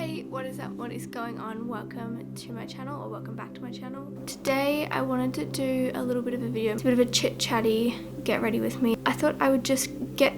Hey, what is up? What is going on? Welcome to my channel, or welcome back to my channel. Today I wanted to do a little bit of a video. It's a bit of a chit-chatty get ready with me. I thought I would just get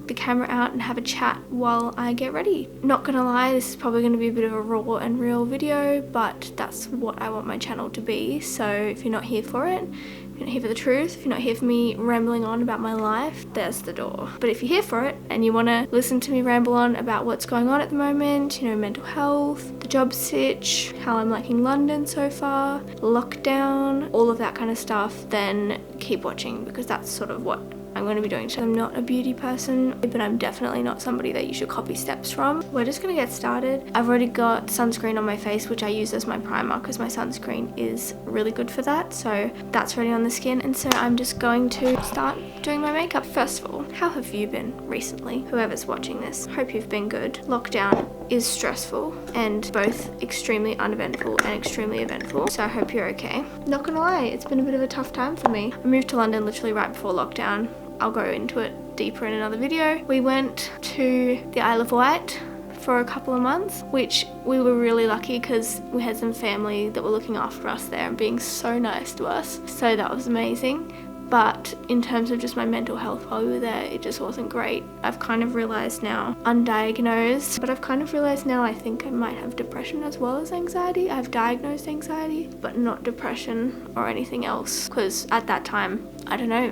the camera out and have a chat while I get ready. Not gonna lie, this is probably gonna be a bit of a raw and real video, but that's what I want my channel to be. So if you're not here for it, if you're not here for the truth, if you're not here for me rambling on about my life, there's the door. But if you're here for it and you want to listen to me ramble on about what's going on at the moment, you know, mental health, the job sitch, how I'm liking London so far, lockdown, all of that kind of stuff, then keep watching, because that's sort of what I'm going to be doing. So I'm not a beauty person, but I'm definitely not somebody that you should copy steps from. We're just going to get started. I've already got sunscreen on my face, which I use as my primer because my sunscreen is really good for that. So that's already on the skin. And so I'm just going to start doing my makeup. First of all, how have you been recently? Whoever's watching this, hope you've been good. Lockdown is stressful and both extremely uneventful and extremely eventful. So I hope you're okay. Not gonna lie, it's been a bit of a tough time for me. I moved to London literally right before lockdown. I'll go into it deeper in another video. We went to the Isle of Wight for a couple of months, which we were really lucky because we had some family that were looking after us there and being so nice to us. So that was amazing. But in terms of just my mental health while we were there, it just wasn't great. I've kind of realized now, undiagnosed, but I've kind of realized now I think I might have depression as well as anxiety. I've diagnosed anxiety, but not depression or anything else. Because at that time, I don't know,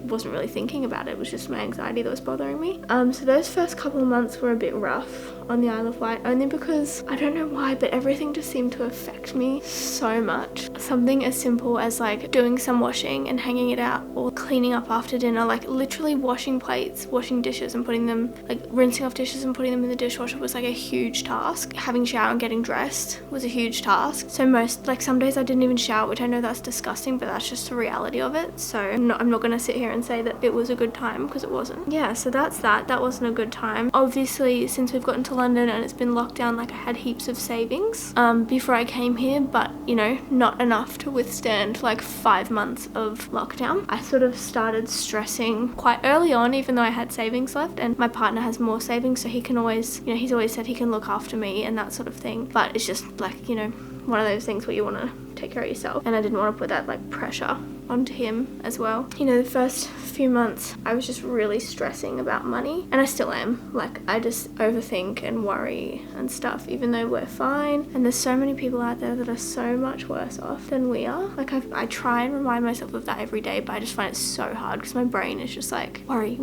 wasn't really thinking about it. It was just my anxiety that was bothering me. So those first couple of months were a bit rough on the Isle of Wight, only because, I don't know why, but everything just seemed to affect me so much. Something as simple as like doing some washing and hanging it out, or cleaning up after dinner, like literally washing plates, washing dishes and putting them, like rinsing off dishes and putting them in the dishwasher was like a huge task. Having shower and getting dressed was a huge task. So some days I didn't even shower, which I know that's disgusting, but that's just the reality of it. So I'm not gonna sit here and say that it was a good time, because it wasn't. Yeah, so that's that. That wasn't a good time. Obviously, since we've gotten to London and it's been locked down, like I had heaps of savings before I came here, but you know, not enough to withstand like 5 months of lockdown. I sort of started stressing quite early on, even though I had savings left, and my partner has more savings, so he can always, you know, he's always said he can look after me and that sort of thing. But it's just like, you know, one of those things where you want to take care of yourself, and I didn't want to put that like pressure onto him as well. You know, the first few months I was just really stressing about money, and I still am. Like, I just overthink and worry and stuff, even though we're fine, and there's so many people out there that are so much worse off than we are. Like, I try and remind myself of that every day, but I just find it so hard because my brain is just like worry,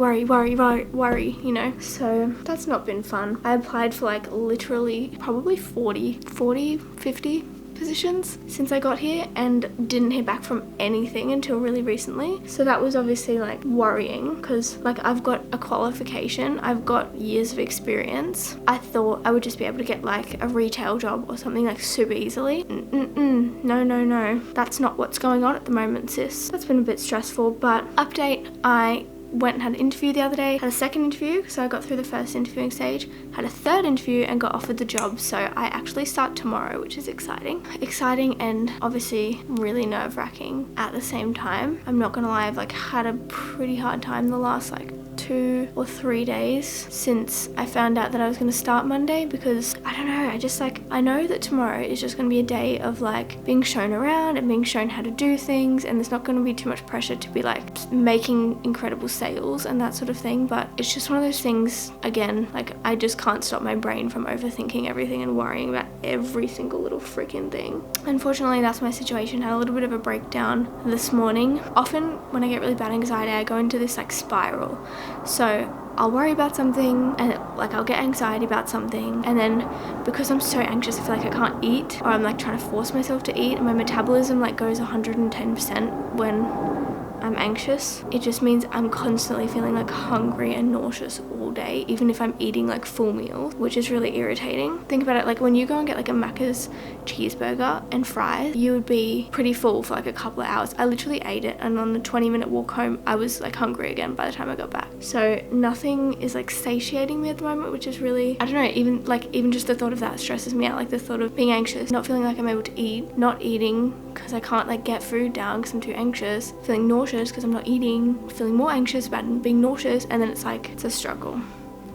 you know. So that's not been fun. I applied for like literally probably 50 positions since I got here and didn't hear back from anything until really recently. So that was obviously like worrying, because like I've got a qualification, I've got years of experience. I thought I would just be able to get like a retail job or something like super easily. No, that's not what's going on at the moment, sis. That's been a bit stressful. But update, I went and had an interview the other day, had a second interview, so I got through the first interviewing stage, had a third interview and got offered the job. So I actually start tomorrow, which is exciting and obviously really nerve-wracking at the same time. I'm not gonna lie, I've like had a pretty hard time the last like 2 or 3 days since I found out that I was going to start Monday, because I don't know, I know that tomorrow is just going to be a day of like being shown around and being shown how to do things, and there's not going to be too much pressure to be like making incredible sales and that sort of thing. But it's just one of those things, again, like I just can't stop my brain from overthinking everything and worrying about every single little freaking thing. Unfortunately, that's my situation. I had a little bit of a breakdown this morning. Often when I get really bad anxiety, I go into this like spiral. So I'll worry about something and like I'll get anxiety about something, and then because I'm so anxious I feel like I can't eat, or I'm like trying to force myself to eat, and my metabolism like goes 110% when I'm anxious. It just means I'm constantly feeling like hungry and nauseous all day, even if I'm eating like full meals, which is really irritating. Think about it, like when you go and get like a Macca's cheeseburger and fries, you would be pretty full for like a couple of hours. I literally ate it, and on the 20-minute walk home I was like hungry again by the time I got back. So nothing is like satiating me at the moment, which is really, I don't know, even just the thought of that stresses me out. Like the thought of being anxious, not feeling like I'm able to eat, not eating because I can't like get food down because I'm too anxious, feeling nauseous because I'm not eating, feeling more anxious about being nauseous, and then it's like, it's a struggle.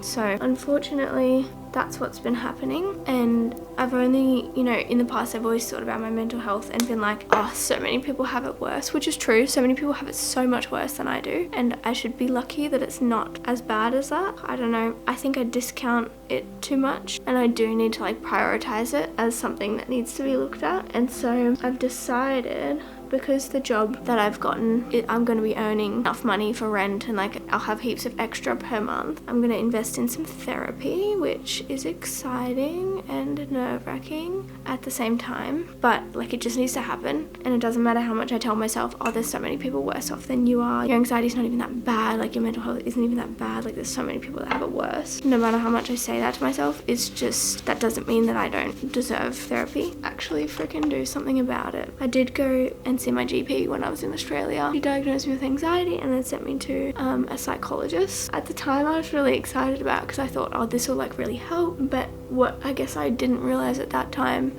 So unfortunately, that's what's been happening. And I've only, you know, in the past I've always thought about my mental health and been like, oh, so many people have it worse, which is true. So many people have it so much worse than I do, and I should be lucky that it's not as bad as that. I don't know, I think I discount it too much, and I do need to like prioritize it as something that needs to be looked at. And so I've decided, because the job that I've gotten, I'm going to be earning enough money for rent, and like I'll have heaps of extra per month. I'm going to invest in some therapy, which is exciting and nerve-wracking at the same time, but like it just needs to happen. And it doesn't matter how much I tell myself, oh, there's so many people worse off than you are, your anxiety's not even that bad, like your mental health isn't even that bad, like there's so many people that have it worse. No matter how much I say that to myself, it's just, that doesn't mean that I don't deserve therapy. Actually freaking do something about it. I did go and see my GP when I was in Australia. She diagnosed me with anxiety and then sent me to a psychologist. At the time I was really excited about it because I thought, oh, this will like really help, but what I guess I didn't realize at that time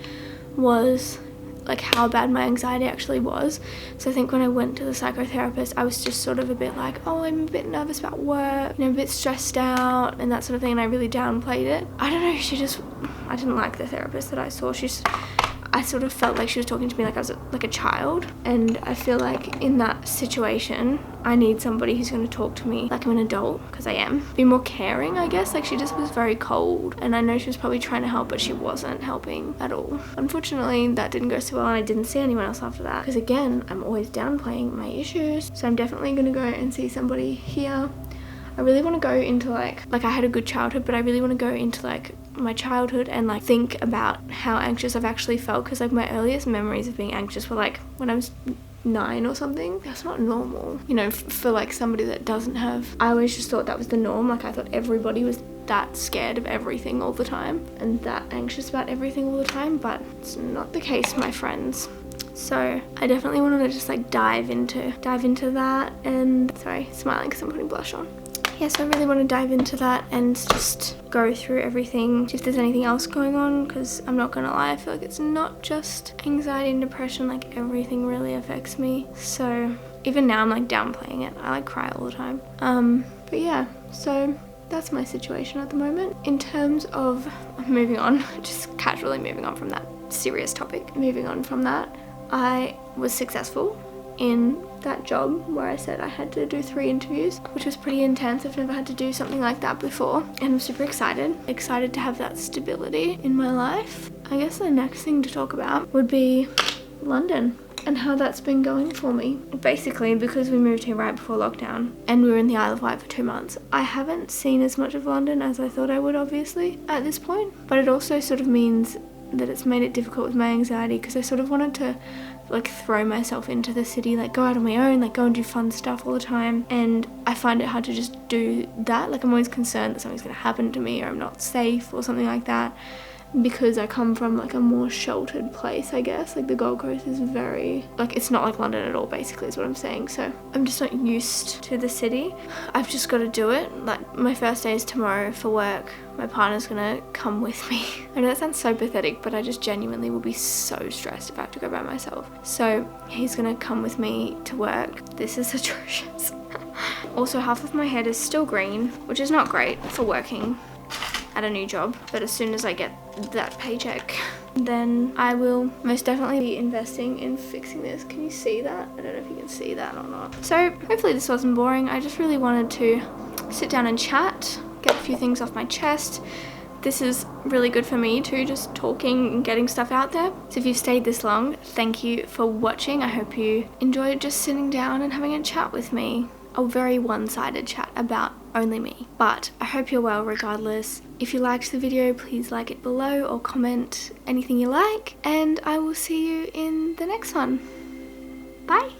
was like how bad my anxiety actually was. So I think when I went to the psychotherapist, I was just sort of a bit like, oh, I'm a bit nervous about work, you know, a bit stressed out and that sort of thing, and I really downplayed it. I don't know, I didn't like the therapist that I saw. I sort of felt like she was talking to me like I was like a child, and I feel like in that situation I need somebody who's going to talk to me like I'm an adult, because I am. Be more caring, I guess. Like she just was very cold, and I know she was probably trying to help, but she wasn't helping at all. Unfortunately, that didn't go so well, and I didn't see anyone else after that, because again, I'm always downplaying my issues. So I'm definitely going to go and see somebody here. I really want to go into like I had a good childhood, but I really want to go into like my childhood and like think about how anxious I've actually felt, because like my earliest memories of being anxious were like when I was 9 or something. That's not normal, you know, for like somebody that doesn't have, I always just thought that was the norm. Like I thought everybody was that scared of everything all the time and that anxious about everything all the time, but it's not the case, my friends. So I definitely want to just like dive into that. And sorry, smiling because I'm putting blush on. Yes, I really want to dive into that and just go through everything, if there's anything else going on, because I'm not gonna lie, I feel like it's not just anxiety and depression, like everything really affects me. So even now I'm like downplaying it, I like cry all the time. But yeah, so that's my situation at the moment. In terms of moving on, just casually moving on from that serious topic, moving on from that, I was successful in that job where I said I had to do 3 interviews, which was pretty intense. I've never had to do something like that before, and I'm super excited to have that stability in my life. I guess the next thing to talk about would be London and how that's been going for me. Basically, because we moved here right before lockdown and we were in the Isle of Wight for 2 months, I haven't seen as much of London as I thought I would, obviously, at this point. But it also sort of means that it's made it difficult with my anxiety, because I sort of wanted to like throw myself into the city, like go out on my own, like go and do fun stuff all the time, and I find it hard to just do that. Like I'm always concerned that something's gonna happen to me or I'm not safe or something like that, because I come from like a more sheltered place, I guess. Like the Gold Coast is very, like it's not like London at all, basically is what I'm saying. So I'm just not used to the city. I've just got to do it. Like my first day is tomorrow for work. My partner's gonna come with me. I know that sounds so pathetic, but I just genuinely will be so stressed if I have to go by myself. So he's gonna come with me to work. This is atrocious. Also, half of my head is still green, which is not great for working at a new job, but as soon as I get that paycheck, then I will most definitely be investing in fixing this. Can you see that? I don't know if you can see that or not. So hopefully this wasn't boring. I just really wanted to sit down and chat, get a few things off my chest. This is really good for me too, just talking and getting stuff out there. So if you've stayed this long, thank you for watching. I hope you enjoyed just sitting down and having a chat with me. A very one-sided chat about only me. But I hope you're well regardless. If you liked the video, please like it below or comment anything you like, and I will see you in the next one. Bye!